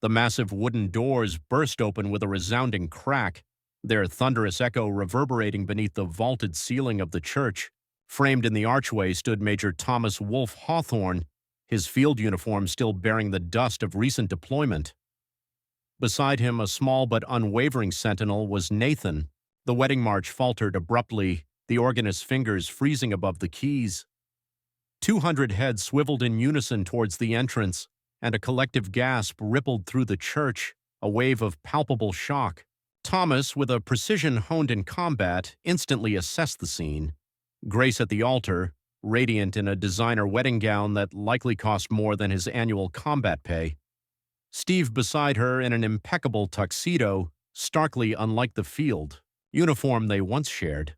The massive wooden doors burst open with a resounding crack, their thunderous echo reverberating beneath the vaulted ceiling of the church. Framed in the archway stood Major Thomas Wolfe Hawthorne, his field uniform still bearing the dust of recent deployment. Beside him, a small but unwavering sentinel, was Nathan. The wedding march faltered abruptly, the organist's fingers freezing above the keys. 200 heads swiveled in unison towards the entrance, and a collective gasp rippled through the church, a wave of palpable shock. Thomas, with a precision honed in combat, instantly assessed the scene. Grace at the altar, radiant in a designer wedding gown that likely cost more than his annual combat pay. Steve beside her in an impeccable tuxedo, starkly unlike the field uniform they once shared.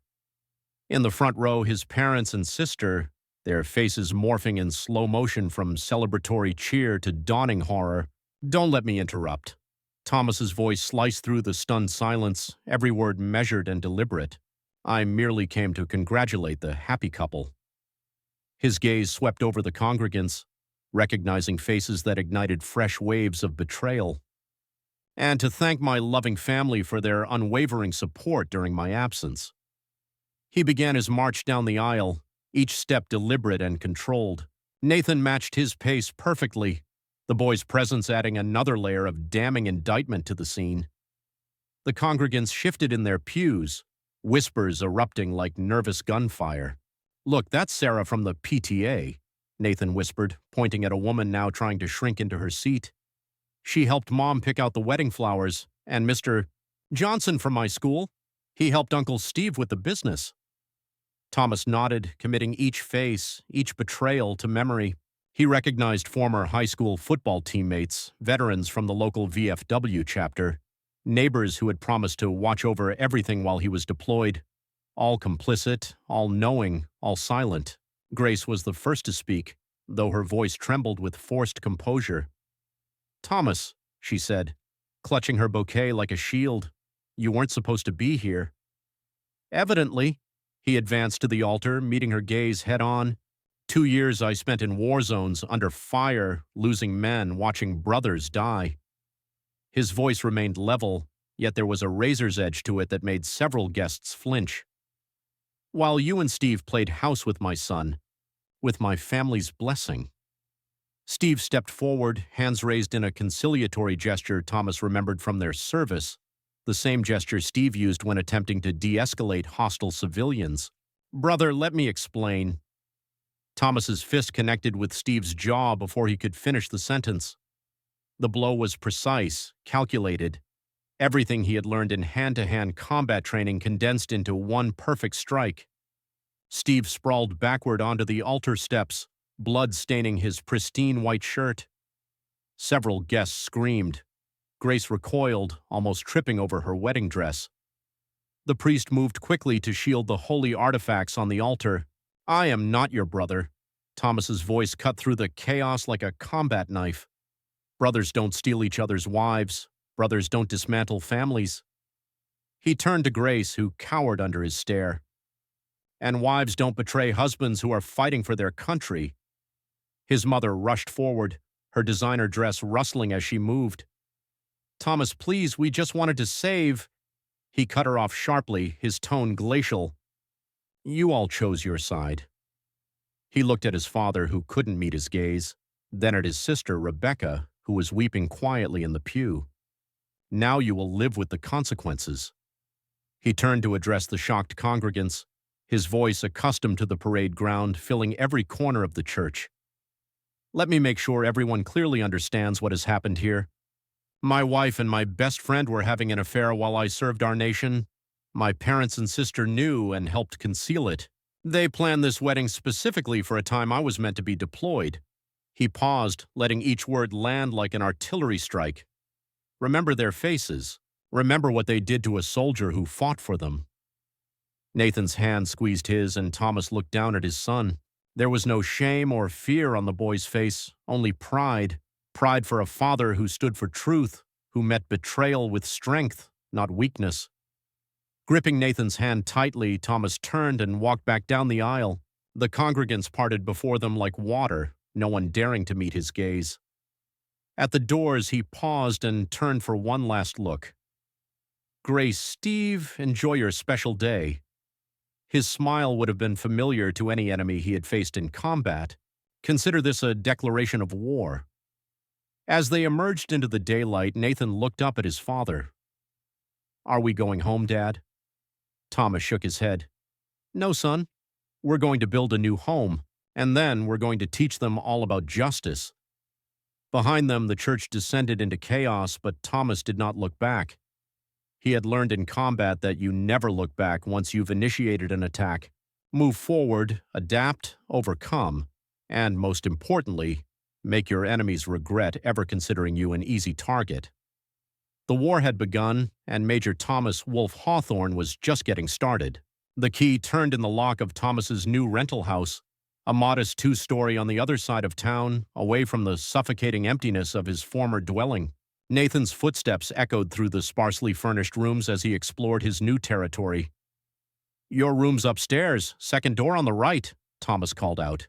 In the front row, his parents and sister, their faces morphing in slow motion from celebratory cheer to dawning horror. "Don't let me interrupt." Thomas's voice sliced through the stunned silence, every word measured and deliberate. "I merely came to congratulate the happy couple." His gaze swept over the congregants, recognizing faces that ignited fresh waves of betrayal. "And to thank my loving family for their unwavering support during my absence." He began his march down the aisle, each step deliberate and controlled. Nathan matched his pace perfectly, the boy's presence adding another layer of damning indictment to the scene. The congregants shifted in their pews, whispers erupting like nervous gunfire. "Look, that's Sarah from the PTA," Nathan whispered, pointing at a woman now trying to shrink into her seat. "She helped Mom pick out the wedding flowers, and Mr. Johnson from my school, he helped Uncle Steve with the business." Thomas nodded, committing each face, each betrayal to memory. He recognized former high school football teammates, veterans from the local VFW chapter, neighbors who had promised to watch over everything while he was deployed. All complicit, all knowing, all silent. Grace was the first to speak, though her voice trembled with forced composure. "Thomas," she said, clutching her bouquet like a shield, "you weren't supposed to be here." "Evidently." He advanced to the altar, meeting her gaze head-on. 2 years I spent in war zones, under fire, losing men, watching brothers die." His voice remained level, yet there was a razor's edge to it that made several guests flinch. "While you and Steve played house with my son, with my family's blessing." Steve stepped forward, hands raised in a conciliatory gesture Thomas remembered from their service, the same gesture Steve used when attempting to de-escalate hostile civilians. "Brother, let me explain." Thomas's fist connected with Steve's jaw before he could finish the sentence. The blow was precise, calculated. Everything he had learned in hand-to-hand combat training condensed into one perfect strike. Steve sprawled backward onto the altar steps, blood staining his pristine white shirt. Several guests screamed. Grace recoiled, almost tripping over her wedding dress. The priest moved quickly to shield the holy artifacts on the altar. "I am not your brother." Thomas's voice cut through the chaos like a combat knife. "Brothers don't steal each other's wives. Brothers don't dismantle families." He turned to Grace, who cowered under his stare. "And wives don't betray husbands who are fighting for their country." His mother rushed forward, her designer dress rustling as she moved. "Thomas, please, we just wanted to save—" He cut her off sharply, his tone glacial. "You all chose your side." He looked at his father, who couldn't meet his gaze, then at his sister, Rebecca, who was weeping quietly in the pew. "Now you will live with the consequences." He turned to address the shocked congregants, his voice accustomed to the parade ground, filling every corner of the church. "Let me make sure everyone clearly understands what has happened here. My wife and my best friend were having an affair while I served our nation. My parents and sister knew and helped conceal it. They planned this wedding specifically for a time I was meant to be deployed." He paused, letting each word land like an artillery strike. "Remember their faces. Remember what they did to a soldier who fought for them." Nathan's hand squeezed his, and Thomas looked down at his son. There was no shame or fear on the boy's face, only pride. Pride for a father who stood for truth, who met betrayal with strength, not weakness. Gripping Nathan's hand tightly, Thomas turned and walked back down the aisle. The congregants parted before them like water, no one daring to meet his gaze. At the doors, he paused and turned for one last look. Grace, Steve, enjoy your special day. His smile would have been familiar to any enemy he had faced in combat. Consider this a declaration of war. As they emerged into the daylight, Nathan looked up at his father. Are we going home, Dad? Thomas shook his head. No, son. We're going to build a new home, and then we're going to teach them all about justice. Behind them, the church descended into chaos, but Thomas did not look back. He had learned in combat that you never look back once you've initiated an attack. Move forward, adapt, overcome, and most importantly, make your enemies regret ever considering you an easy target. The war had begun, and Major Thomas Wolfe Hawthorne was just getting started. The key turned in the lock of Thomas's new rental house, a modest two-story on the other side of town, away from the suffocating emptiness of his former dwelling. Nathan's footsteps echoed through the sparsely furnished rooms as he explored his new territory. Your room's upstairs, second door on the right, Thomas called out.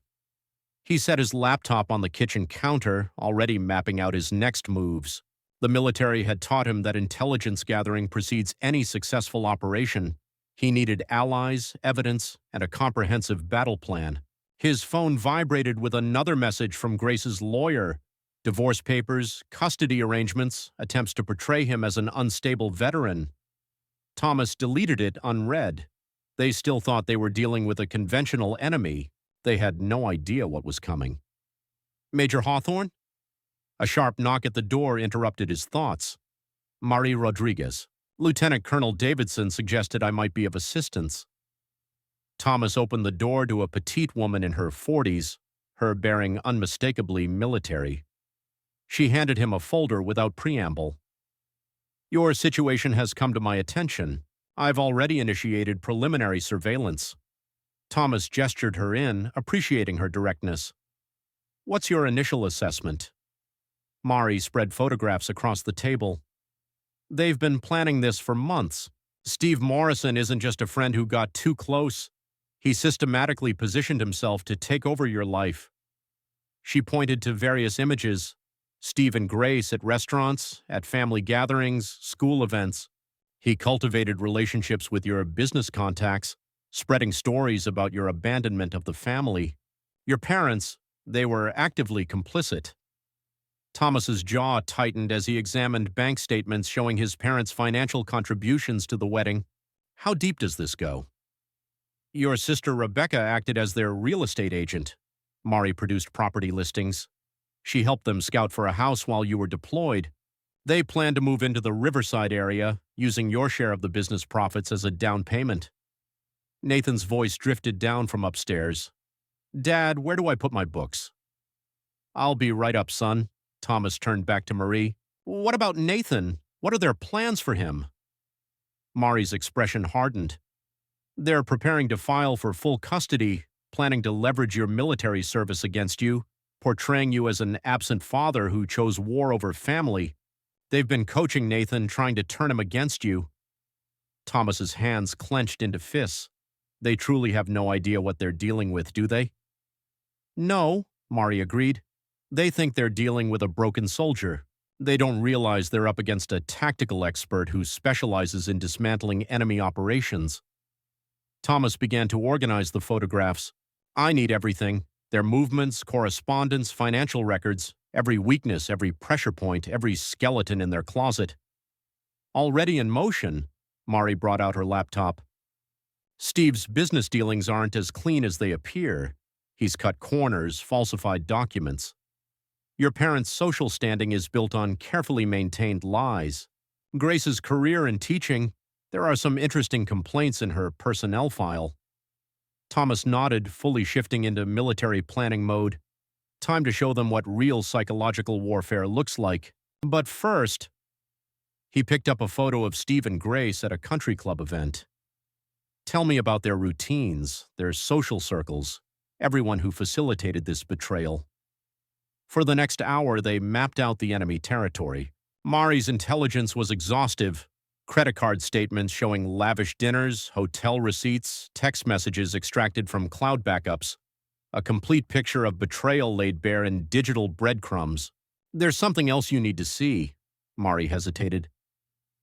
He set his laptop on the kitchen counter, already mapping out his next moves. The military had taught him that intelligence gathering precedes any successful operation. He needed allies, evidence, and a comprehensive battle plan. His phone vibrated with another message from Grace's lawyer. Divorce papers, custody arrangements, attempts to portray him as an unstable veteran. Thomas deleted it unread. They still thought they were dealing with a conventional enemy. They had no idea what was coming. Major Hawthorne? A sharp knock at the door interrupted his thoughts. Marie Rodriguez. Lieutenant Colonel Davidson suggested I might be of assistance. Thomas opened the door to a petite woman in her 40s, her bearing unmistakably military. She handed him a folder without preamble. Your situation has come to my attention. I've already initiated preliminary surveillance. Thomas gestured her in, appreciating her directness. What's your initial assessment? Mari spread photographs across the table. They've been planning this for months. Steve Morrison isn't just a friend who got too close. He systematically positioned himself to take over your life. She pointed to various images. Steve and Grace at restaurants, at family gatherings, school events. He cultivated relationships with your business contacts, spreading stories about your abandonment of the family. Your parents, they were actively complicit. Thomas's jaw tightened as he examined bank statements showing his parents' financial contributions to the wedding. How deep does this go? Your sister Rebecca acted as their real estate agent. Mari produced property listings. She helped them scout for a house while you were deployed. They planned to move into the Riverside area, using your share of the business profits as a down payment. Nathan's voice drifted down from upstairs. Dad, where do I put my books? I'll be right up, son. Thomas turned back to Marie. What about Nathan? What are their plans for him? Mari's expression hardened. They're preparing to file for full custody, planning to leverage your military service against you, portraying you as an absent father who chose war over family. They've been coaching Nathan, trying to turn him against you. Thomas's hands clenched into fists. They truly have no idea what they're dealing with, do they? No, Mari agreed. They think they're dealing with a broken soldier. They don't realize they're up against a tactical expert who specializes in dismantling enemy operations. Thomas began to organize the photographs. I need everything. Their movements, correspondence, financial records, every weakness, every pressure point, every skeleton in their closet. Already in motion, Mari brought out her laptop. Steve's business dealings aren't as clean as they appear. He's cut corners, falsified documents. Your parents' social standing is built on carefully maintained lies. Grace's career in teaching, there are some interesting complaints in her personnel file. Thomas nodded, fully shifting into military planning mode. Time to show them what real psychological warfare looks like. But first, he picked up a photo of Steve and Grace at a country club event. Tell me about their routines, their social circles, everyone who facilitated this betrayal. For the next hour, they mapped out the enemy territory. Mari's intelligence was exhaustive. Credit card statements showing lavish dinners, hotel receipts, text messages extracted from cloud backups. A complete picture of betrayal laid bare in digital breadcrumbs. There's something else you need to see. Mari hesitated.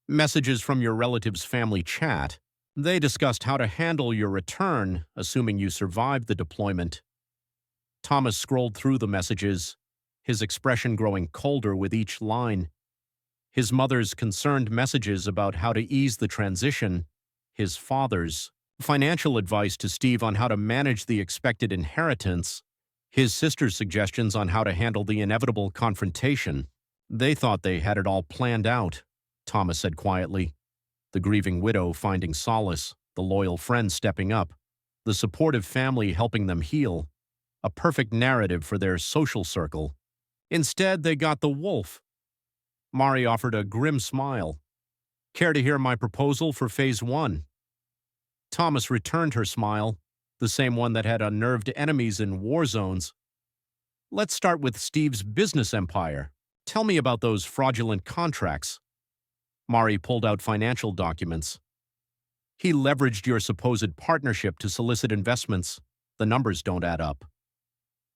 Messages from your relative's family chat. They discussed how to handle your return, assuming you survived the deployment. Thomas scrolled through the messages, his expression growing colder with each line. His mother's concerned messages about how to ease the transition, his father's financial advice to Steve on how to manage the expected inheritance, his sister's suggestions on how to handle the inevitable confrontation. They thought they had it all planned out, Thomas said quietly. The grieving widow finding solace, the loyal friend stepping up, the supportive family helping them heal. A perfect narrative for their social circle. Instead, they got the wolf. Mari offered a grim smile. Care to hear my proposal for Phase 1? Thomas returned her smile, the same one that had unnerved enemies in war zones. Let's start with Steve's business empire. Tell me about those fraudulent contracts. Mari pulled out financial documents. He leveraged your supposed partnership to solicit investments. The numbers don't add up.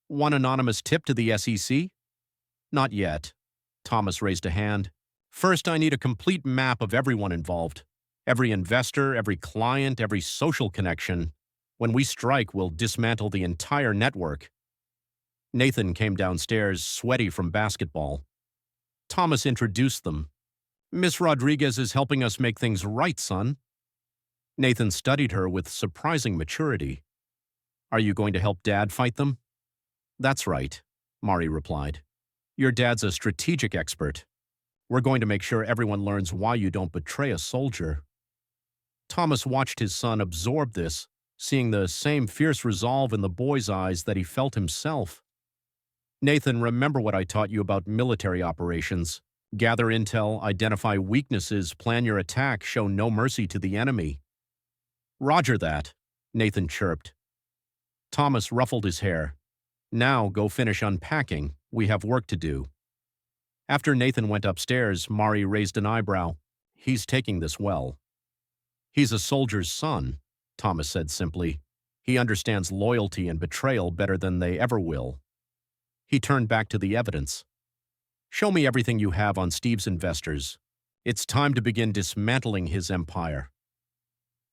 One anonymous tip to the SEC? Not yet. Thomas raised a hand. First, I need a complete map of everyone involved. Every investor, every client, every social connection. When we strike, we'll dismantle the entire network. Nathan came downstairs, sweaty from basketball. Thomas introduced them. Miss Rodriguez is helping us make things right, son. Nathan studied her with surprising maturity. Are you going to help Dad fight them? That's right, Mari replied. Your dad's a strategic expert. We're going to make sure everyone learns why you don't betray a soldier. Thomas watched his son absorb this, seeing the same fierce resolve in the boy's eyes that he felt himself. Nathan, remember what I taught you about military operations. Gather intel, identify weaknesses, plan your attack, show no mercy to the enemy. Roger that, Nathan chirped. Thomas ruffled his hair. Now go finish unpacking. We have work to do. After Nathan went upstairs, Mari raised an eyebrow. He's taking this well. He's a soldier's son, Thomas said simply. He understands loyalty and betrayal better than they ever will. He turned back to the evidence. Show me everything you have on Steve's investors. It's time to begin dismantling his empire.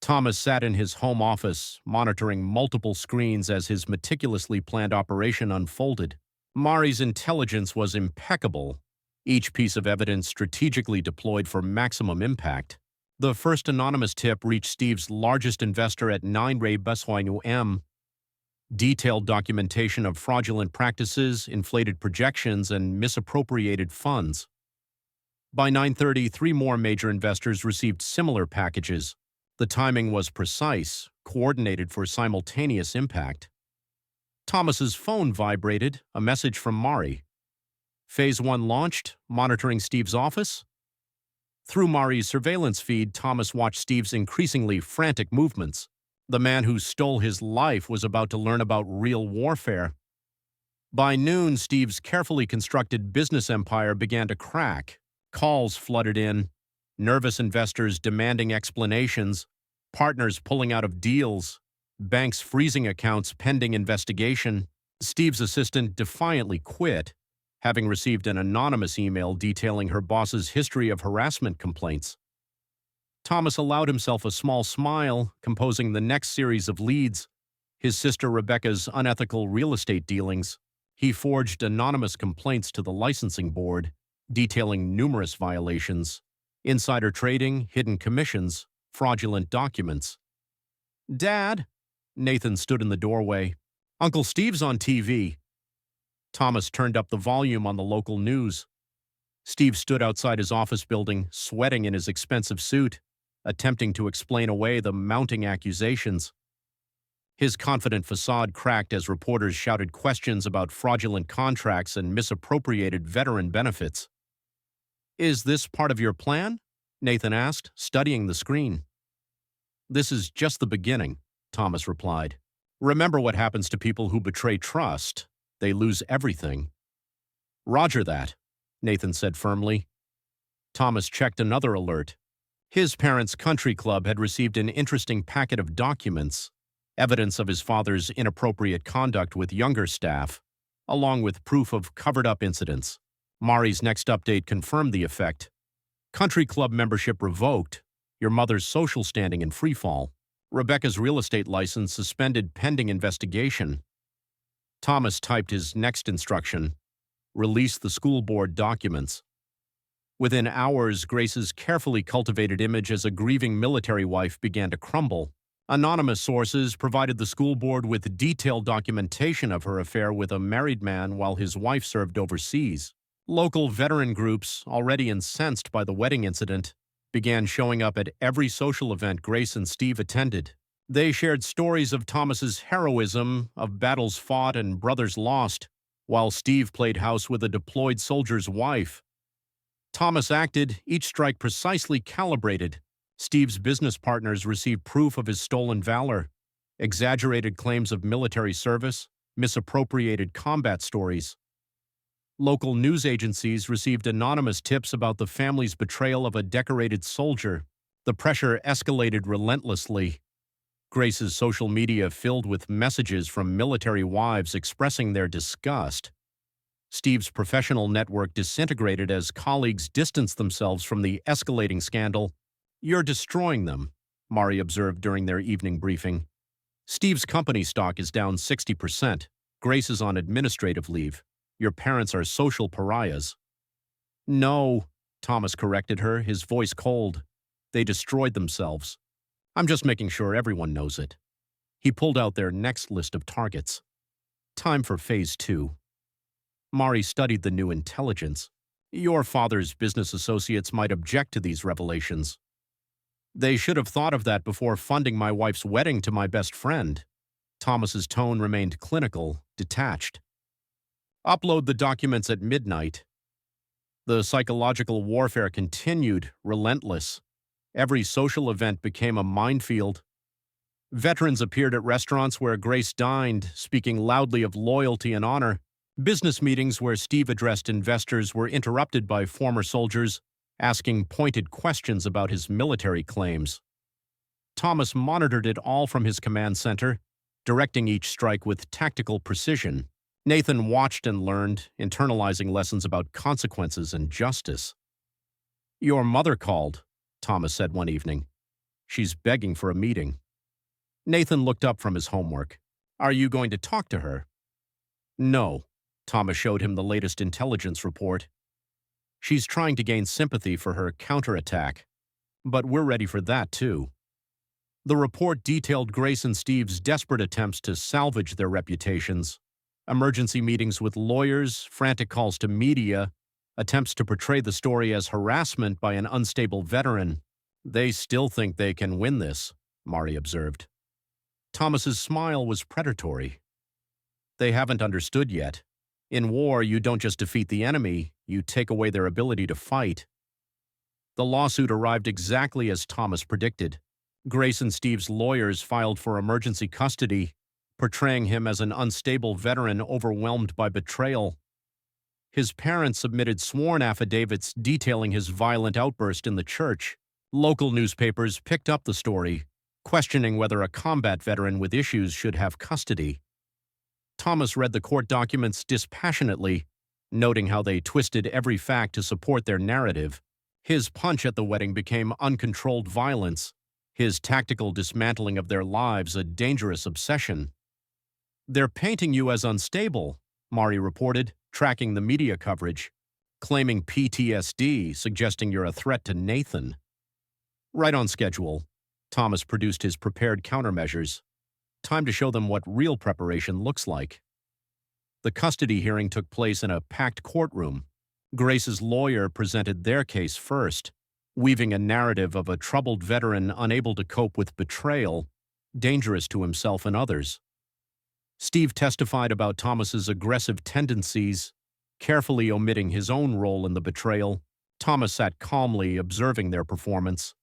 Thomas sat in his home office, monitoring multiple screens as his meticulously planned operation unfolded. Mari's intelligence was impeccable, each piece of evidence strategically deployed for maximum impact. The first anonymous tip reached Steve's largest investor at 9 Ray Bessoignou. Detailed documentation of fraudulent practices, inflated projections, and misappropriated funds. By 9:30, 3 more major investors received similar packages. The timing was precise, coordinated for simultaneous impact. Thomas's phone vibrated, a message from Mari. Phase 1 launched, monitoring Steve's office. Through Mari's surveillance feed, Thomas watched Steve's increasingly frantic movements. The man who stole his life was about to learn about real warfare. By noon, Steve's carefully constructed business empire began to crack. Calls flooded in, nervous investors demanding explanations, partners pulling out of deals, banks freezing accounts pending investigation. Steve's assistant defiantly quit, having received an anonymous email detailing her boss's history of harassment complaints. Thomas allowed himself a small smile, composing the next series of leads. His sister Rebecca's unethical real estate dealings. He forged anonymous complaints to the licensing board, detailing numerous violations, insider trading, hidden commissions, fraudulent documents. Dad, Nathan stood in the doorway. Uncle Steve's on TV. Thomas turned up the volume on the local news. Steve stood outside his office building, sweating in his expensive suit, attempting to explain away the mounting accusations. His confident facade cracked as reporters shouted questions about fraudulent contracts and misappropriated veteran benefits. Is this part of your plan? Nathan asked, studying the screen. This is just the beginning, Thomas replied. Remember what happens to people who betray trust. They lose everything. Roger that, Nathan said firmly. Thomas checked another alert. His parents' country club had received an interesting packet of documents, evidence of his father's inappropriate conduct with younger staff, along with proof of covered-up incidents. Mari's next update confirmed the effect. Country club membership revoked. Your mother's social standing in freefall. Rebecca's real estate license suspended pending investigation. Thomas typed his next instruction: release the school board documents. Within hours, Grace's carefully cultivated image as a grieving military wife began to crumble. Anonymous sources provided the school board with detailed documentation of her affair with a married man while his wife served overseas. Local veteran groups, already incensed by the wedding incident, began showing up at every social event Grace and Steve attended. They shared stories of Thomas's heroism, of battles fought and brothers lost, while Steve played house with a deployed soldier's wife. Thomas acted, each strike precisely calibrated. Steve's business partners received proof of his stolen valor, exaggerated claims of military service, misappropriated combat stories. Local news agencies received anonymous tips about the family's betrayal of a decorated soldier. The pressure escalated relentlessly. Grace's social media filled with messages from military wives expressing their disgust. Steve's professional network disintegrated as colleagues distanced themselves from the escalating scandal. "You're destroying them," Mari observed during their evening briefing. "Steve's company stock is down 60%. Grace is on administrative leave. Your parents are social pariahs." "No," Thomas corrected her, his voice cold. "They destroyed themselves. I'm just making sure everyone knows it." He pulled out their next list of targets. Time for Phase 2. Mari studied the new intelligence. "Your father's business associates might object to these revelations. They should have thought of that before funding my wife's wedding to my best friend." Thomas's tone remained clinical, detached. "Upload the documents at midnight." The psychological warfare continued, relentless. Every social event became a minefield. Veterans appeared at restaurants where Grace dined, speaking loudly of loyalty and honor. Business meetings where Steve addressed investors were interrupted by former soldiers, asking pointed questions about his military claims. Thomas monitored it all from his command center, directing each strike with tactical precision. Nathan watched and learned, internalizing lessons about consequences and justice. "Your mother called," Thomas said one evening. "She's begging for a meeting." Nathan looked up from his homework. "Are you going to talk to her?" "No." Thomas showed him the latest intelligence report. "She's trying to gain sympathy for her counterattack. But we're ready for that, too." The report detailed Grace and Steve's desperate attempts to salvage their reputations. Emergency meetings with lawyers, frantic calls to media, attempts to portray the story as harassment by an unstable veteran. "They still think they can win this," Mari observed. Thomas's smile was predatory. "They haven't understood yet. In war, you don't just defeat the enemy, you take away their ability to fight." The lawsuit arrived exactly as Thomas predicted. Grace and Steve's lawyers filed for emergency custody, portraying him as an unstable veteran overwhelmed by betrayal. His parents submitted sworn affidavits detailing his violent outburst in the church. Local newspapers picked up the story, questioning whether a combat veteran with issues should have custody. Thomas read the court documents dispassionately, noting how they twisted every fact to support their narrative. His punch at the wedding became uncontrolled violence, his tactical dismantling of their lives a dangerous obsession. "They're painting you as unstable," Mari reported, tracking the media coverage, claiming PTSD, suggesting you're a threat to Nathan. Right on schedule, Thomas produced his prepared countermeasures. Time to show them what real preparation looks like. The custody hearing took place in a packed courtroom. Grace's lawyer presented their case first, weaving a narrative of a troubled veteran unable to cope with betrayal, dangerous to himself and others. Steve testified about Thomas's aggressive tendencies, carefully omitting his own role in the betrayal. Thomas sat calmly, observing their performance.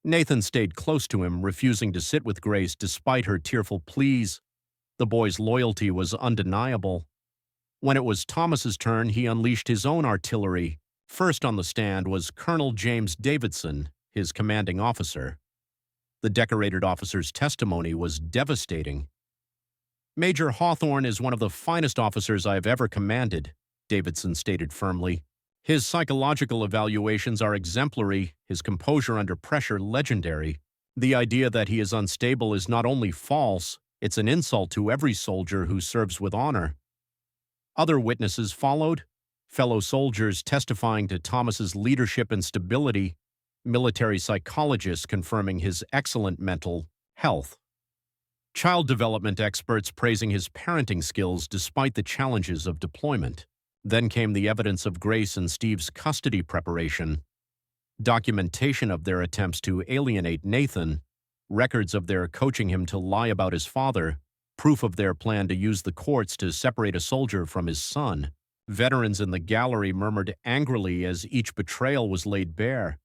Nathan stayed close to him, refusing to sit with Grace despite her tearful pleas. The boy's loyalty was undeniable. When it was Thomas's turn, he unleashed his own artillery. First on the stand was Colonel James Davidson, his commanding officer. The decorated officer's testimony was devastating. "Major Hawthorne is one of the finest officers I have ever commanded. Davidson stated firmly. His psychological evaluations are exemplary, his composure under pressure legendary. The idea that he is unstable is not only false, it's an insult to every soldier who serves with honor. Other witnesses followed, fellow soldiers testifying to Thomas's leadership and stability, military psychologists confirming his excellent mental health, child development experts praising his parenting skills despite the challenges of deployment. Then came the evidence of Grace and Steve's custody preparation, documentation of their attempts to alienate Nathan, records of their coaching him to lie about his father, proof of their plan to use the courts to separate a soldier from his son. Veterans in the gallery murmured angrily as each betrayal was laid bare.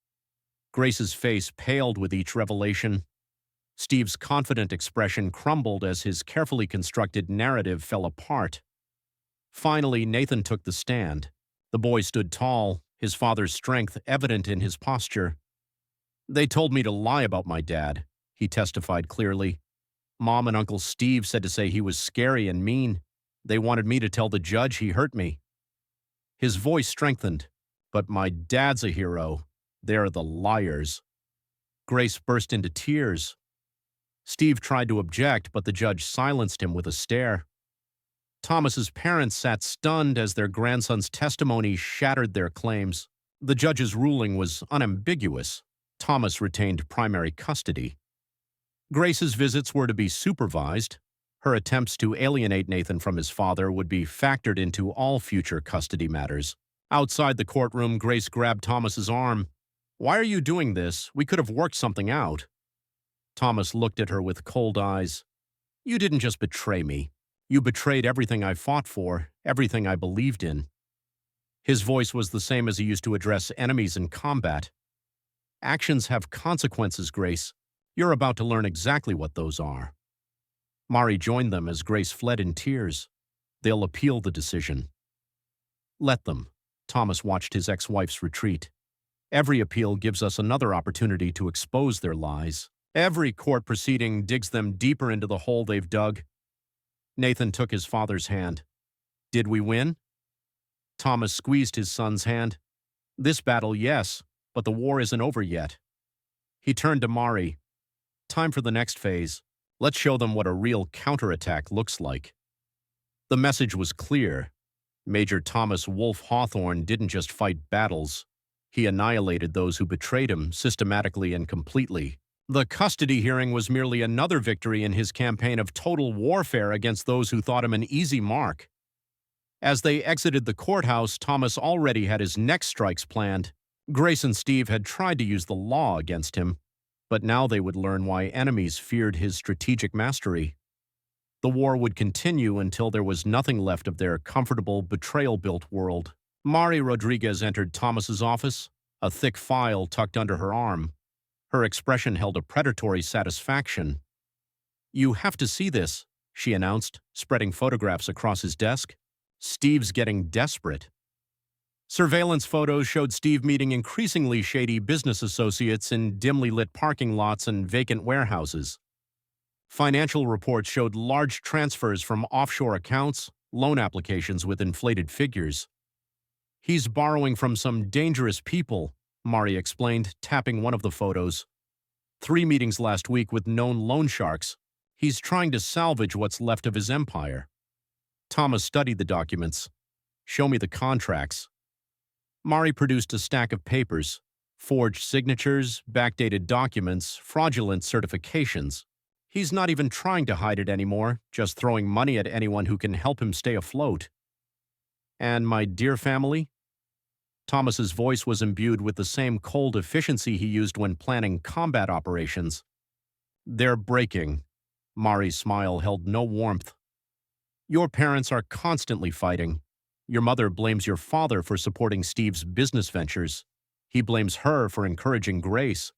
Grace's face paled with each revelation. Steve's confident expression crumbled as his carefully constructed narrative fell apart. Finally, Nathan took the stand. The boy stood tall, his father's strength evident in his posture. "They told me to lie about my dad," he testified clearly. "Mom and Uncle Steve said to say he was scary and mean. They wanted me to tell the judge he hurt me." His voice strengthened. "But my dad's a hero. They're the liars." Grace burst into tears. Steve tried to object, but the judge silenced him with a stare. Thomas's parents sat stunned as their grandson's testimony shattered their claims. The judge's ruling was unambiguous. Thomas retained primary custody. Grace's visits were to be supervised. Her attempts to alienate Nathan from his father would be factored into all future custody matters. Outside the courtroom, Grace grabbed Thomas's arm. "Why are you doing this? We could have worked something out." Thomas looked at her with cold eyes. "You didn't just betray me. You betrayed everything I fought for, everything I believed in." His voice was the same as he used to address enemies in combat. "Actions have consequences, Grace. You're about to learn exactly what those are." Mari joined them as Grace fled in tears. "They'll appeal the decision." "Let them." Thomas watched his ex-wife's retreat. "Every appeal gives us another opportunity to expose their lies. Every court proceeding digs them deeper into the hole they've dug." Nathan took his father's hand. "Did we win?" Thomas squeezed his son's hand. "This battle, yes, but the war isn't over yet." He turned to Mari. "Time for the next phase. Let's show them what a real counterattack looks like." The message was clear. Major Thomas Wolfe Hawthorne didn't just fight battles. He annihilated those who betrayed him systematically and completely. The custody hearing was merely another victory in his campaign of total warfare against those who thought him an easy mark. As they exited the courthouse, Thomas already had his next strikes planned. Grace and Steve had tried to use the law against him, but now they would learn why enemies feared his strategic mastery. The war would continue until there was nothing left of their comfortable, betrayal-built world. Mari Rodriguez entered Thomas's office, a thick file tucked under her arm. Her expression held a predatory satisfaction. "You have to see this," she announced, spreading photographs across his desk. "Steve's getting desperate." Surveillance photos showed Steve meeting increasingly shady business associates in dimly lit parking lots and vacant warehouses. Financial reports showed large transfers from offshore accounts, loan applications with inflated figures. "He's borrowing from some dangerous people," Mari explained, tapping one of the photos. 3 meetings last week with known loan sharks. He's trying to salvage what's left of his empire. Thomas studied the documents. "Show me the contracts." Mari produced a stack of papers, forged signatures, backdated documents, fraudulent certifications. He's not even trying to hide it anymore, just throwing money at anyone who can help him stay afloat. "And my dear family?" Thomas's voice was imbued with the same cold efficiency he used when planning combat operations. "They're breaking." Mari's smile held no warmth. "Your parents are constantly fighting. Your mother blames your father for supporting Steve's business ventures. He blames her for encouraging Grace.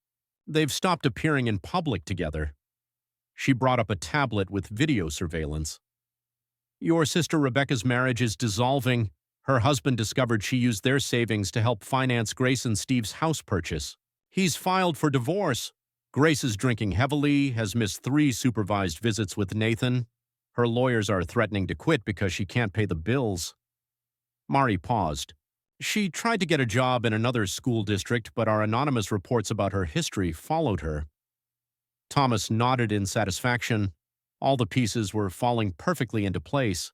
They've stopped appearing in public together." She brought up a tablet with video surveillance. "Your sister Rebecca's marriage is dissolving. Her husband discovered she used their savings to help finance Grace and Steve's house purchase. He's filed for divorce. Grace is drinking heavily, has missed 3 supervised visits with Nathan. Her lawyers are threatening to quit because she can't pay the bills." Mari paused. She tried to get a job in another school district, but our anonymous reports about her history followed her. Thomas nodded in satisfaction. All the pieces were falling perfectly into place.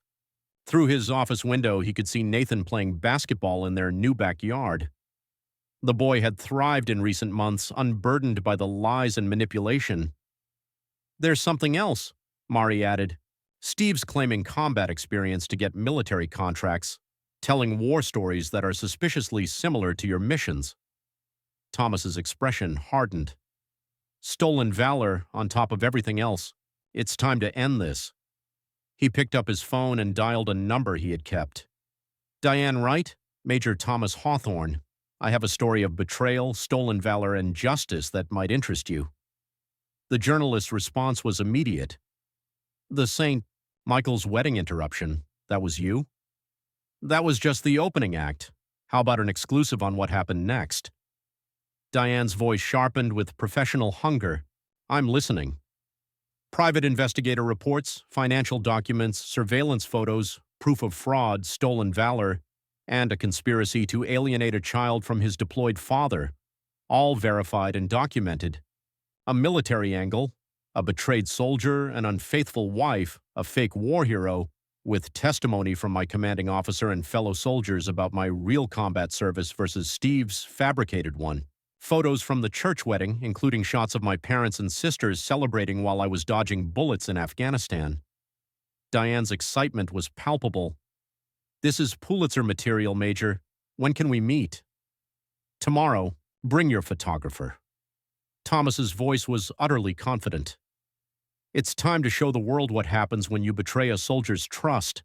Through his office window, he could see Nathan playing basketball in their new backyard. The boy had thrived in recent months, unburdened by the lies and manipulation. There's something else, Mari added. Steve's claiming combat experience to get military contracts, telling war stories that are suspiciously similar to your missions. Thomas's expression hardened. Stolen valor on top of everything else. It's time to end this. He picked up his phone and dialed a number he had kept. Diane Wright, Major Thomas Hawthorne. I have a story of betrayal, stolen valor, and justice that might interest you. The journalist's response was immediate. The St. Michael's wedding interruption. That was you? That was just the opening act. How about an exclusive on what happened next? Diane's voice sharpened with professional hunger. I'm listening. Private investigator reports, financial documents, surveillance photos, proof of fraud, stolen valor, and a conspiracy to alienate a child from his deployed father, all verified and documented. A military angle, a betrayed soldier, an unfaithful wife, a fake war hero, with testimony from my commanding officer and fellow soldiers about my real combat service versus Steve's fabricated one. Photos from the church wedding, including shots of my parents and sisters celebrating while I was dodging bullets in Afghanistan. Diane's excitement was palpable. This is Pulitzer material, Major. When can we meet? Tomorrow. Bring your photographer. Thomas's voice was utterly confident. It's time to show the world what happens when you betray a soldier's trust.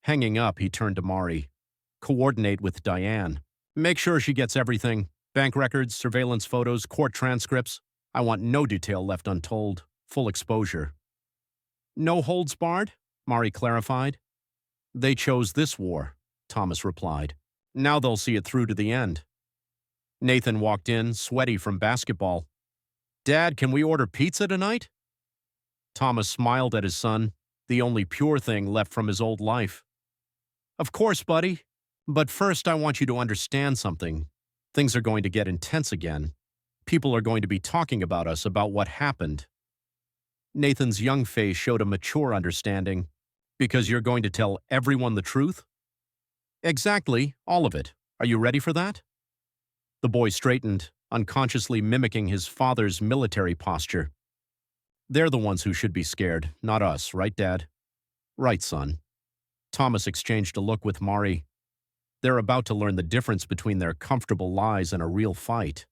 Hanging up, he turned to Mari. Coordinate with Diane. Make sure she gets everything. Bank records, surveillance photos, court transcripts. I want no detail left untold. Full exposure. No holds barred? Mari clarified. They chose this war, Thomas replied. Now they'll see it through to the end. Nathan walked in, sweaty from basketball. Dad, can we order pizza tonight? Thomas smiled at his son, the only pure thing left from his old life. Of course, buddy. But first I want you to understand something. Things are going to get intense again. People are going to be talking about us, about what happened. Nathan's young face showed a mature understanding. Because you're going to tell everyone the truth? Exactly, all of it. Are you ready for that? The boy straightened, unconsciously mimicking his father's military posture. They're the ones who should be scared, not us, right, Dad? Right, son. Thomas exchanged a look with Mari. They're about to learn the difference between their comfortable lies and a real fight.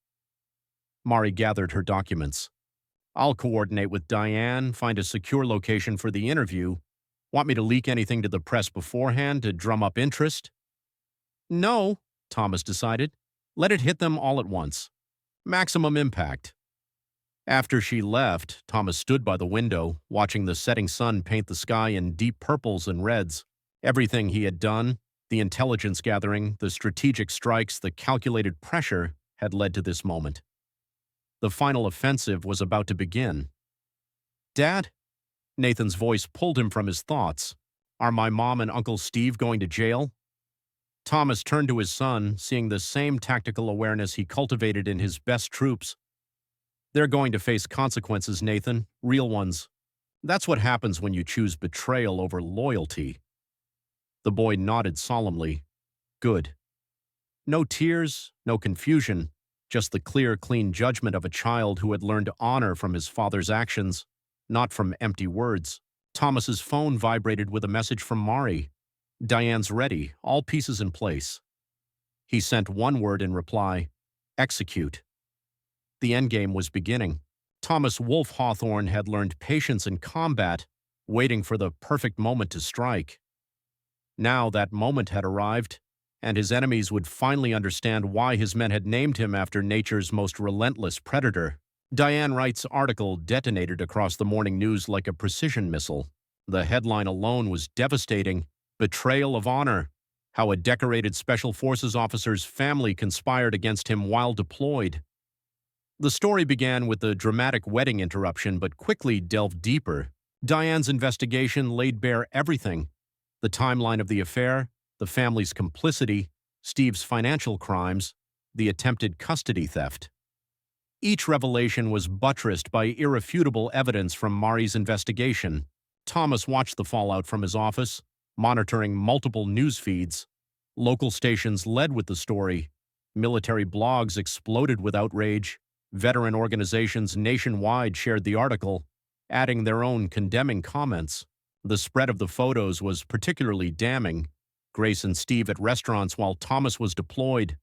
Mari gathered her documents. I'll coordinate with Diane, find a secure location for the interview. Want me to leak anything to the press beforehand to drum up interest? No, Thomas decided. Let it hit them all at once. Maximum impact. After she left, Thomas stood by the window, watching the setting sun paint the sky in deep purples and reds. Everything he had done, the intelligence gathering, the strategic strikes, the calculated pressure, had led to this moment. The final offensive was about to begin. Dad? Nathan's voice pulled him from his thoughts. Are my mom and Uncle Steve going to jail? Thomas turned to his son, seeing the same tactical awareness he cultivated in his best troops. They're going to face consequences, Nathan, real ones. That's what happens when you choose betrayal over loyalty. The boy nodded solemnly. Good. No tears, no confusion, just the clear, clean judgment of a child who had learned honor from his father's actions, not from empty words. Thomas's phone vibrated with a message from Mari. Diane's ready, all pieces in place. He sent one word in reply, execute. The endgame was beginning. Thomas Wolfe Hawthorne had learned patience in combat, waiting for the perfect moment to strike. Now that moment had arrived, and his enemies would finally understand why his men had named him after nature's most relentless predator. Diane Wright's article detonated across the morning news like a precision missile. The headline alone was devastating. Betrayal of honor. How a decorated Special Forces officer's family conspired against him while deployed. The story began with the dramatic wedding interruption, but quickly delved deeper. Diane's investigation laid bare everything. The timeline of the affair, the family's complicity, Steve's financial crimes, the attempted custody theft. Each revelation was buttressed by irrefutable evidence from Mari's investigation. Thomas watched the fallout from his office, monitoring multiple news feeds. Local stations led with the story. Military blogs exploded with outrage. Veteran organizations nationwide shared the article, adding their own condemning comments. The spread of the photos was particularly damning. Grace and Steve at restaurants while Thomas was deployed,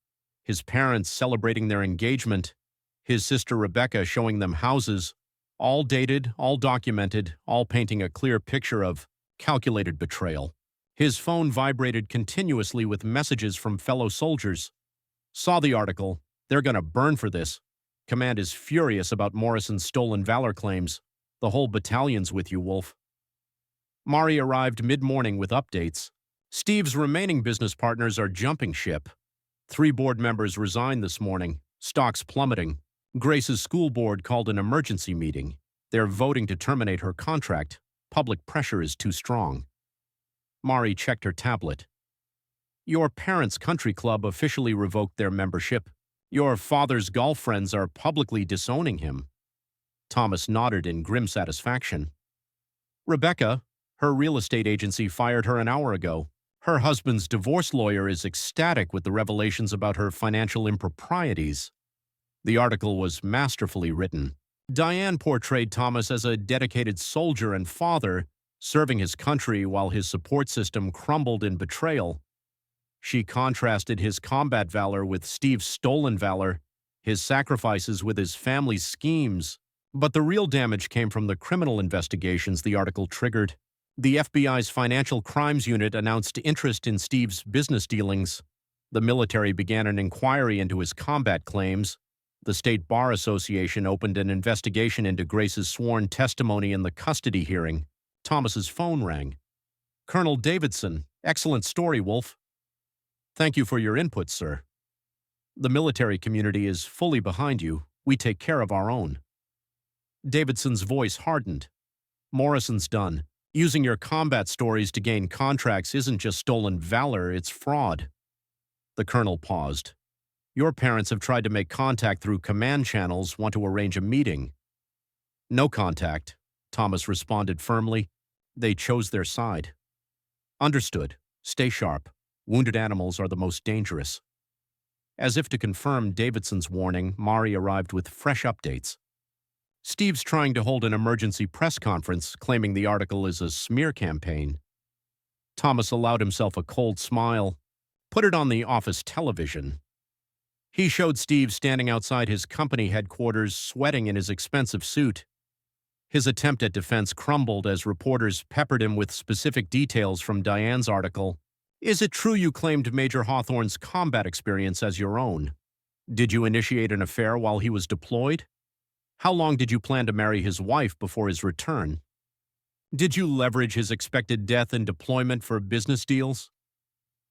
his parents celebrating their engagement, his sister Rebecca showing them houses, all dated, all documented, all painting a clear picture of calculated betrayal. His phone vibrated continuously with messages from fellow soldiers. Saw the article. They're gonna burn for this. Command is furious about Morrison's stolen valor claims. The whole battalion's with you, Wolf. Mari arrived mid-morning with updates. Steve's remaining business partners are jumping ship. 3 board members resigned this morning, stocks plummeting. Grace's school board called an emergency meeting. They're voting to terminate her contract. Public pressure is too strong. Mari checked her tablet. Your parents' country club officially revoked their membership. Your father's golf friends are publicly disowning him. Thomas nodded in grim satisfaction. Rebecca, her real estate agency fired her an hour ago. Her husband's divorce lawyer is ecstatic with the revelations about her financial improprieties. The article was masterfully written. Diane portrayed Thomas as a dedicated soldier and father, serving his country while his support system crumbled in betrayal. She contrasted his combat valor with Steve's stolen valor, his sacrifices with his family's schemes. But the real damage came from the criminal investigations the article triggered. The FBI's Financial Crimes Unit announced interest in Steve's business dealings. The military began an inquiry into his combat claims. The State Bar Association opened an investigation into Grace's sworn testimony in the custody hearing. Thomas's phone rang. Colonel Davidson, excellent story, Wolf. Thank you for your input, sir. The military community is fully behind you. We take care of our own. Davidson's voice hardened. Morrison's done. Using your combat stories to gain contracts isn't just stolen valor, it's fraud. The colonel paused. Your parents have tried to make contact through command channels, want to arrange a meeting. No contact, Thomas responded firmly. They chose their side. Understood. Stay sharp. Wounded animals are the most dangerous. As if to confirm Davidson's warning, Mari arrived with fresh updates. Steve's trying to hold an emergency press conference, claiming the article is a smear campaign. Thomas allowed himself a cold smile. Put it on the office television. He showed Steve standing outside his company headquarters, sweating in his expensive suit. His attempt at defense crumbled as reporters peppered him with specific details from Diane's article. Is it true you claimed Major Hawthorne's combat experience as your own? Did you initiate an affair while he was deployed? How long did you plan to marry his wife before his return? Did you leverage his expected death in deployment for business deals?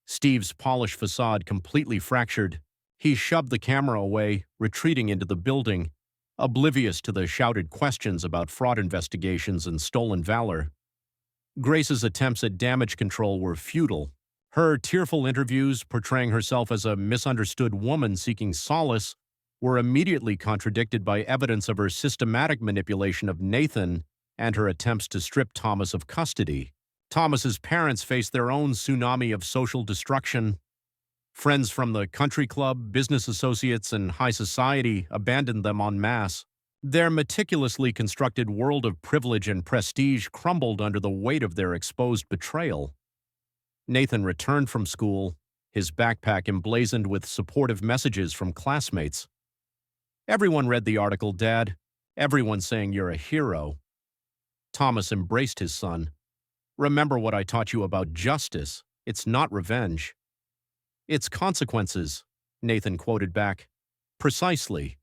Steve's polished facade completely fractured. He shoved the camera away, retreating into the building, oblivious to the shouted questions about fraud investigations and stolen valor. Grace's attempts at damage control were futile. Her tearful interviews, portraying herself as a misunderstood woman seeking solace, were immediately contradicted by evidence of her systematic manipulation of Nathan and her attempts to strip Thomas of custody. Thomas's parents faced their own tsunami of social destruction. Friends from the country club, business associates, and high society abandoned them en masse. Their meticulously constructed world of privilege and prestige crumbled under the weight of their exposed betrayal. Nathan returned from school, his backpack emblazoned with supportive messages from classmates. Everyone read the article, Dad. Everyone saying you're a hero. Thomas embraced his son. Remember what I taught you about justice. It's not revenge. It's consequences, Nathan quoted back. Precisely.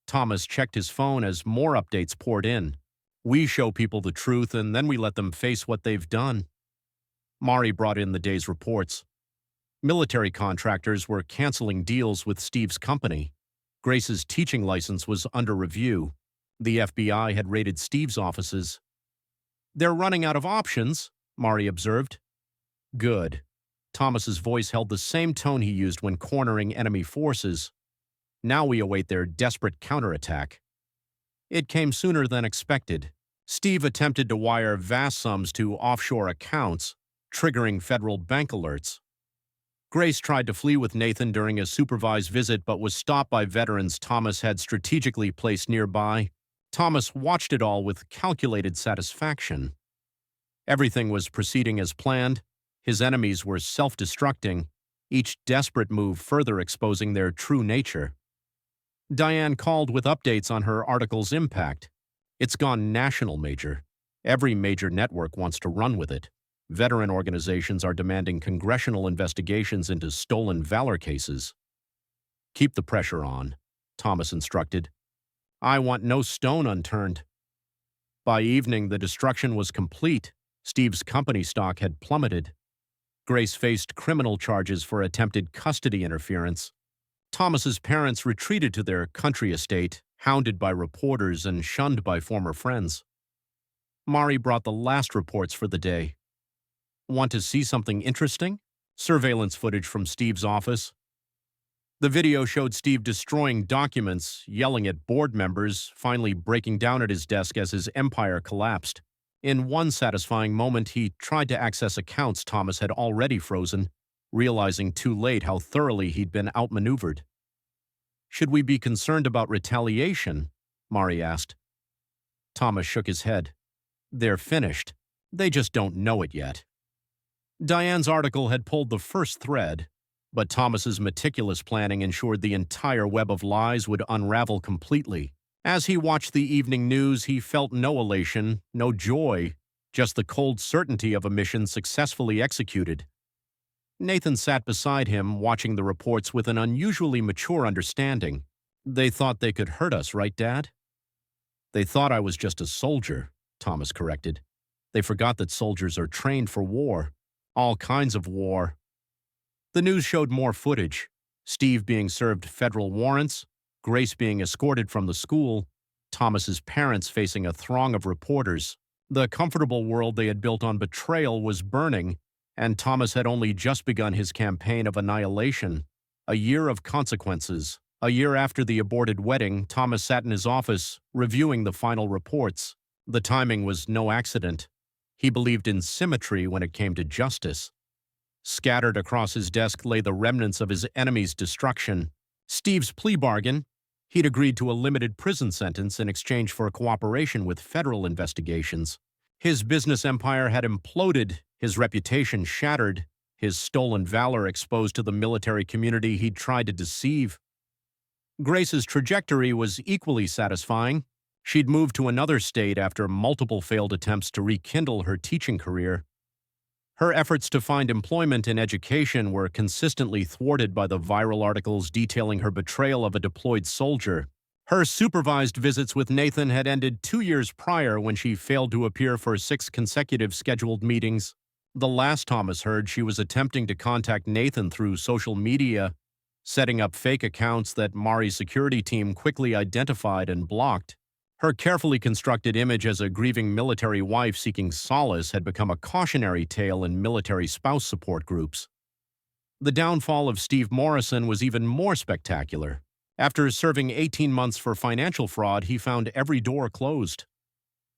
Thomas checked his phone as more updates poured in. We show people the truth and then we let them face what they've done. Mari brought in the day's reports. Military contractors were canceling deals with Steve's company. Grace's teaching license was under review. The FBI had raided Steve's offices. They're running out of options, Mari observed. Good. Thomas's voice held the same tone he used when cornering enemy forces. Now we await their desperate counterattack. It came sooner than expected. Steve attempted to wire vast sums to offshore accounts, triggering federal bank alerts. Grace tried to flee with Nathan during a supervised visit but was stopped by veterans Thomas had strategically placed nearby. Thomas watched it all with calculated satisfaction. Everything was proceeding as planned. His enemies were self-destructing, each desperate move further exposing their true nature. Diane called with updates on her article's impact. It's gone national, Major. Every major network wants to run with it. Veteran organizations are demanding congressional investigations into stolen valor cases. Keep the pressure on, Thomas instructed. I want no stone unturned. By evening, the destruction was complete. Steve's company stock had plummeted. Grace faced criminal charges for attempted custody interference. Thomas's parents retreated to their country estate, hounded by reporters and shunned by former friends. Mari brought the last reports for the day. Want to see something interesting? Surveillance footage from Steve's office. The video showed Steve destroying documents, yelling at board members, finally breaking down at his desk as his empire collapsed. In one satisfying moment, he tried to access accounts Thomas had already frozen, realizing too late how thoroughly he'd been outmaneuvered. Should we be concerned about retaliation? Mari asked. Thomas shook his head. They're finished. They just don't know it yet. Diane's article had pulled the first thread, but Thomas's meticulous planning ensured the entire web of lies would unravel completely. As he watched the evening news, he felt no elation, no joy, just the cold certainty of a mission successfully executed. Nathan sat beside him, watching the reports with an unusually mature understanding. They thought they could hurt us, right, Dad? They thought I was just a soldier, Thomas corrected. They forgot that soldiers are trained for war. All kinds of war. The news showed more footage. Steve being served federal warrants, Grace being escorted from the school, Thomas's parents facing a throng of reporters. The comfortable world they had built on betrayal was burning, and Thomas had only just begun his campaign of annihilation. A year of consequences. A year after the aborted wedding, Thomas sat in his office, reviewing the final reports. The timing was no accident. He believed in symmetry when it came to justice. Scattered across his desk lay the remnants of his enemy's destruction. Steve's plea bargain. He'd agreed to a limited prison sentence in exchange for cooperation with federal investigations. His business empire had imploded, his reputation shattered, his stolen valor exposed to the military community he'd tried to deceive. Grace's trajectory was equally satisfying. She'd moved to another state after multiple failed attempts to rekindle her teaching career. Her efforts to find employment in education were consistently thwarted by the viral articles detailing her betrayal of a deployed soldier. Her supervised visits with Nathan had ended 2 years prior when she failed to appear for 6 consecutive scheduled meetings. The last Thomas heard, she was attempting to contact Nathan through social media, setting up fake accounts that Mari's security team quickly identified and blocked. Her carefully constructed image as a grieving military wife seeking solace had become a cautionary tale in military spouse support groups. The downfall of Steve Morrison was even more spectacular. After serving 18 months for financial fraud, he found every door closed.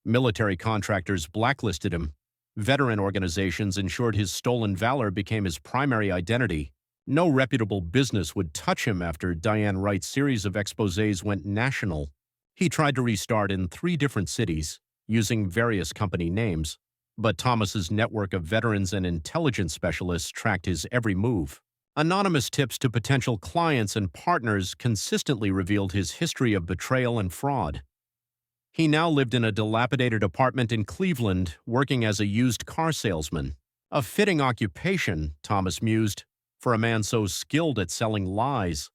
Military contractors blacklisted him. Veteran organizations ensured his stolen valor became his primary identity. No reputable business would touch him after Diane Wright's series of exposés went national. He tried to restart in 3 different cities, using various company names, but Thomas's network of veterans and intelligence specialists tracked his every move. Anonymous tips to potential clients and partners consistently revealed his history of betrayal and fraud. He now lived in a dilapidated apartment in Cleveland, working as a used car salesman. A fitting occupation, Thomas mused, for a man so skilled at selling lies.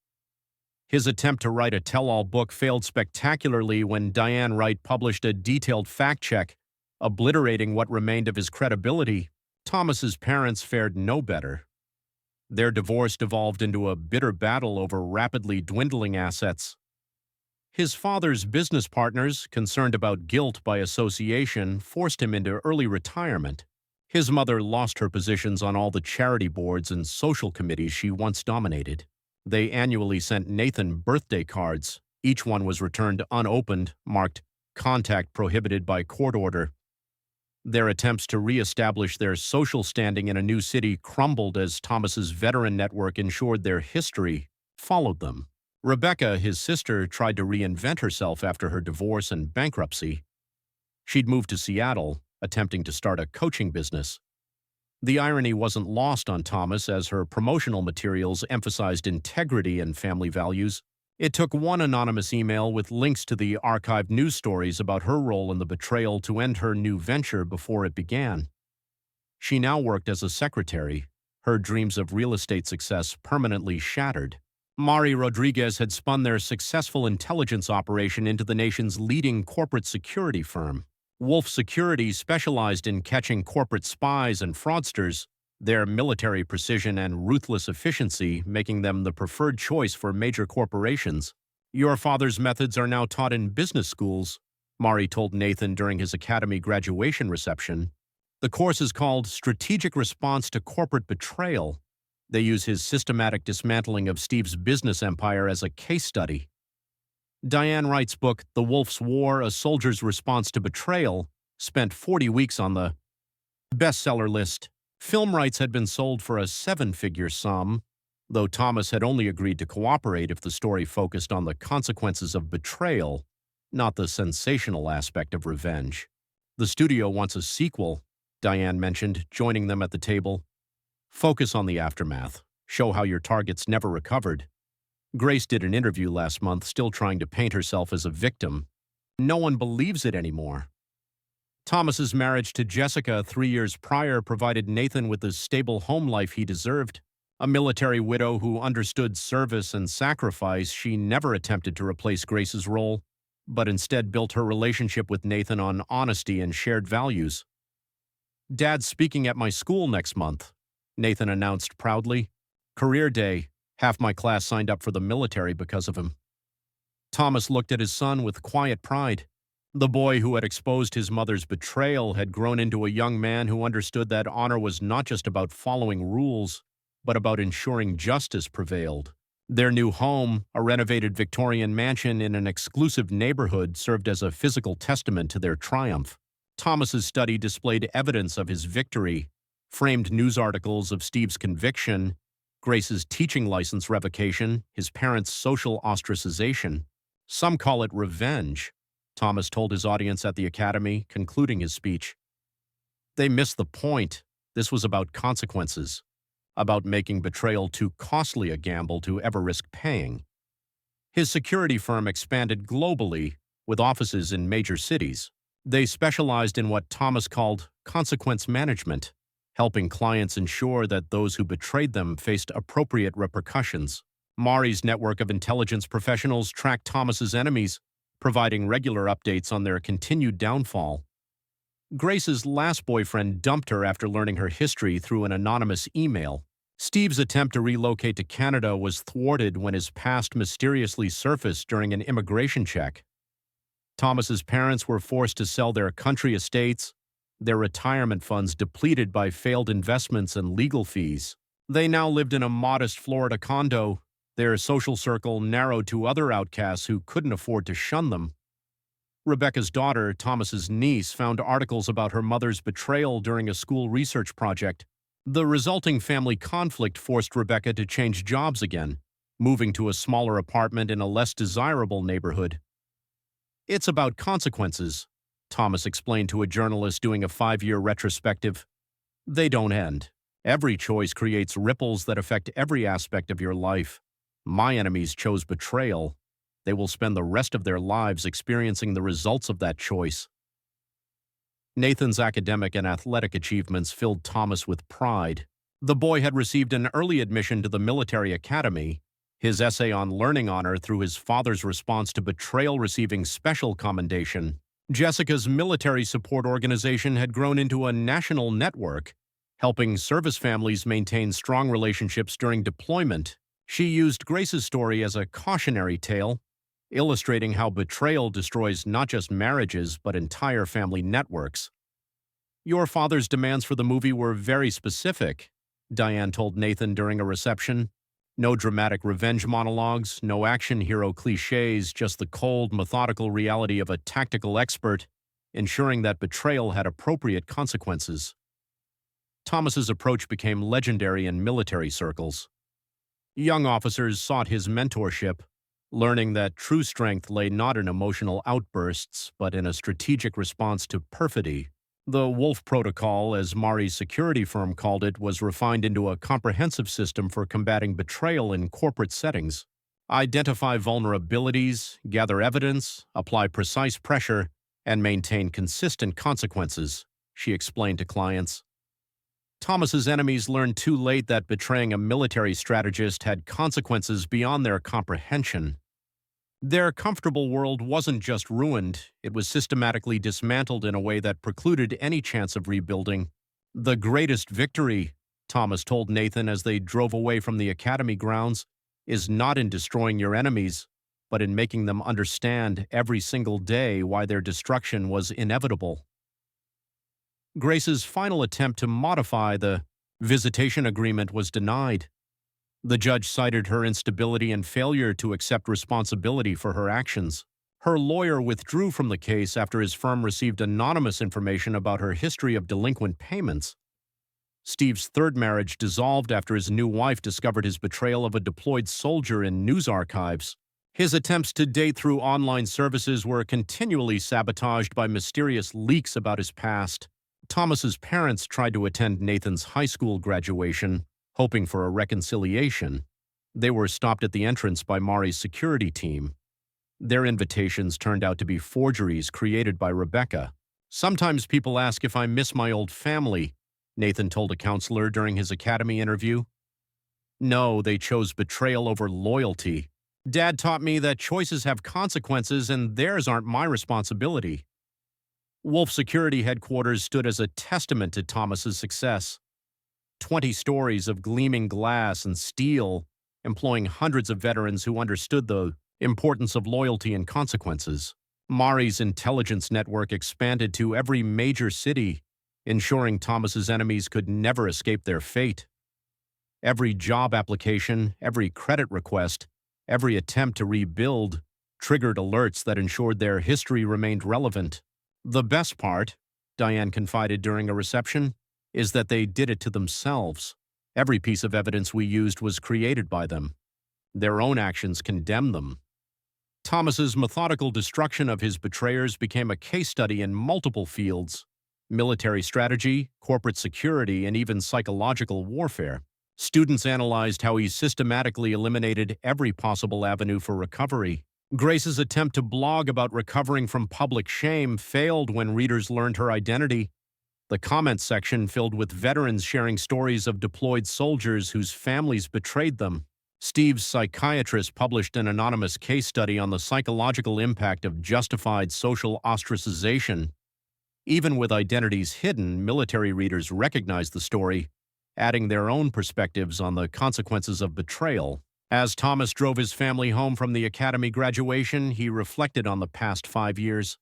His attempt to write a tell-all book failed spectacularly when Diane Wright published a detailed fact-check, obliterating what remained of his credibility. Thomas's parents fared no better. Their divorce devolved into a bitter battle over rapidly dwindling assets. His father's business partners, concerned about guilt by association, forced him into early retirement. His mother lost her positions on all the charity boards and social committees she once dominated. They annually sent Nathan birthday cards. Each one was returned unopened, marked "contact prohibited by court order." Their attempts to re-establish their social standing in a new city crumbled as Thomas's veteran network ensured their history followed them. Rebecca, his sister, tried to reinvent herself after her divorce and bankruptcy. She'd moved to Seattle, attempting to start a coaching business. The irony wasn't lost on Thomas as her promotional materials emphasized integrity and family values. It took one anonymous email with links to the archived news stories about her role in the betrayal to end her new venture before it began. She now worked as a secretary, her dreams of real estate success permanently shattered. Mari Rodriguez had spun their successful intelligence operation into the nation's leading corporate security firm. Wolf Security specialized in catching corporate spies and fraudsters, their military precision and ruthless efficiency making them the preferred choice for major corporations. "Your father's methods are now taught in business schools," Mari told Nathan during his academy graduation reception. "The course is called Strategic Response to Corporate Betrayal. They use his systematic dismantling of Steve's business empire as a case study." Diane Wright's book, The Wolf's War, A Soldier's Response to Betrayal, spent 40 weeks on the bestseller list. Film rights had been sold for a seven-figure sum, though Thomas had only agreed to cooperate if the story focused on the consequences of betrayal, not the sensational aspect of revenge. "The studio wants a sequel," Diane mentioned, joining them at the table. "Focus on the aftermath. Show how your targets never recovered." Grace did an interview last month, still trying to paint herself as a victim. No one believes it anymore. Thomas's marriage to Jessica 3 years prior provided Nathan with the stable home life he deserved. A military widow who understood service and sacrifice, she never attempted to replace Grace's role, but instead built her relationship with Nathan on honesty and shared values. "Dad's speaking at my school next month," Nathan announced proudly. "Career day. Half my class signed up for the military because of him." Thomas looked at his son with quiet pride. The boy who had exposed his mother's betrayal had grown into a young man who understood that honor was not just about following rules, but about ensuring justice prevailed. Their new home, a renovated Victorian mansion in an exclusive neighborhood, served as a physical testament to their triumph. Thomas's study displayed evidence of his victory, framed news articles of Steve's conviction, Grace's teaching license revocation, his parents' social ostracization. "Some call it revenge," Thomas told his audience at the academy, concluding his speech. "They missed the point. This was about consequences, about making betrayal too costly a gamble to ever risk paying." His security firm expanded globally, with offices in major cities. They specialized in what Thomas called consequence management, helping clients ensure that those who betrayed them faced appropriate repercussions. Mari's network of intelligence professionals tracked Thomas's enemies, providing regular updates on their continued downfall. Grace's last boyfriend dumped her after learning her history through an anonymous email. Steve's attempt to relocate to Canada was thwarted when his past mysteriously surfaced during an immigration check. Thomas's parents were forced to sell their country estates, their retirement funds depleted by failed investments and legal fees. They now lived in a modest Florida condo, their social circle narrowed to other outcasts who couldn't afford to shun them. Rebecca's daughter, Thomas's niece, found articles about her mother's betrayal during a school research project. The resulting family conflict forced Rebecca to change jobs again, moving to a smaller apartment in a less desirable neighborhood. "It's about consequences," Thomas explained to a journalist doing a 5-year retrospective. "They don't end. Every choice creates ripples that affect every aspect of your life. My enemies chose betrayal. They will spend the rest of their lives experiencing the results of that choice." Nathan's academic and athletic achievements filled Thomas with pride. The boy had received an early admission to the military academy, his essay on learning honor through his father's response to betrayal receiving special commendation. Jessica's military support organization had grown into a national network, helping service families maintain strong relationships during deployment. She used Grace's story as a cautionary tale, illustrating how betrayal destroys not just marriages but entire family networks. Your father's demands for the movie were very specific, Diane told Nathan during a reception. No dramatic revenge monologues, no action hero cliches, just the cold, methodical reality of a tactical expert, ensuring that betrayal had appropriate consequences. Thomas's approach became legendary in military circles. Young officers sought his mentorship, learning that true strength lay not in emotional outbursts, but in a strategic response to perfidy. The Wolf Protocol, as Mari's security firm called it, was refined into a comprehensive system for combating betrayal in corporate settings. Identify vulnerabilities, gather evidence, apply precise pressure, and maintain consistent consequences, she explained to clients. Thomas's enemies learned too late that betraying a military strategist had consequences beyond their comprehension. Their comfortable world wasn't just ruined, it was systematically dismantled in a way that precluded any chance of rebuilding. The greatest victory, Thomas told Nathan as they drove away from the academy grounds, is not in destroying your enemies, but in making them understand every single day why their destruction was inevitable. Grace's final attempt to modify the visitation agreement was denied. The judge cited her instability and failure to accept responsibility for her actions. Her lawyer withdrew from the case after his firm received anonymous information about her history of delinquent payments. Steve's third marriage dissolved after his new wife discovered his betrayal of a deployed soldier in news archives. His attempts to date through online services were continually sabotaged by mysterious leaks about his past. Thomas's parents tried to attend Nathan's high school graduation, hoping for a reconciliation. They were stopped at the entrance by Mari's security team. Their invitations turned out to be forgeries created by Rebecca. Sometimes people ask if I miss my old family, Nathan told a counselor during his academy interview. No, they chose betrayal over loyalty. Dad taught me that choices have consequences and theirs aren't my responsibility. Wolf Security Headquarters stood as a testament to Thomas's success. 20 stories of gleaming glass and steel, employing hundreds of veterans who understood the importance of loyalty and consequences. Mari's intelligence network expanded to every major city, ensuring Thomas's enemies could never escape their fate. Every job application, every credit request, every attempt to rebuild triggered alerts that ensured their history remained relevant. The best part, Diane confided during a reception, is that they did it to themselves. Every piece of evidence we used was created by them. Their own actions condemned them. Thomas's methodical destruction of his betrayers became a case study in multiple fields: military strategy, corporate security, and even psychological warfare. Students analyzed how he systematically eliminated every possible avenue for recovery. Grace's attempt to blog about recovering from public shame failed when readers learned her identity. The comments section filled with veterans sharing stories of deployed soldiers whose families betrayed them. Steve's psychiatrist published an anonymous case study on the psychological impact of justified social ostracization. Even with identities hidden, military readers recognized the story, adding their own perspectives on the consequences of betrayal. As Thomas drove his family home from the academy graduation, he reflected on the past 5 years.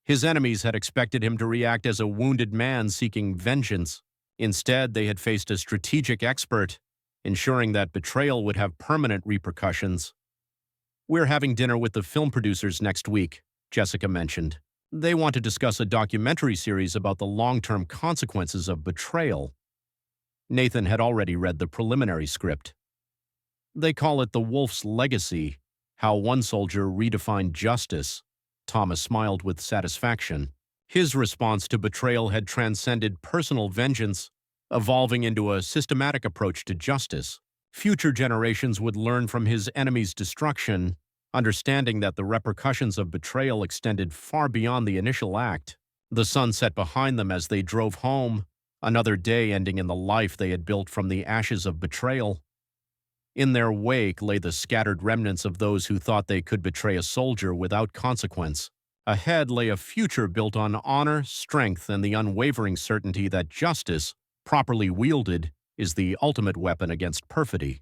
His enemies had expected him to react as a wounded man seeking vengeance. Instead, they had faced a strategic expert, ensuring that betrayal would have permanent repercussions. "We're having dinner with the film producers next week," Jessica mentioned. "They want to discuss a documentary series about the long-term consequences of betrayal." Nathan had already read the preliminary script. "They call it The Wolf's Legacy: How One Soldier Redefined Justice." Thomas smiled with satisfaction. His response to betrayal had transcended personal vengeance, evolving into a systematic approach to justice. Future generations would learn from his enemy's destruction, understanding that the repercussions of betrayal extended far beyond the initial act. The sun set behind them as they drove home, another day ending in the life they had built from the ashes of betrayal. In their wake lay the scattered remnants of those who thought they could betray a soldier without consequence. Ahead lay a future built on honor, strength, and the unwavering certainty that justice, properly wielded, is the ultimate weapon against perfidy.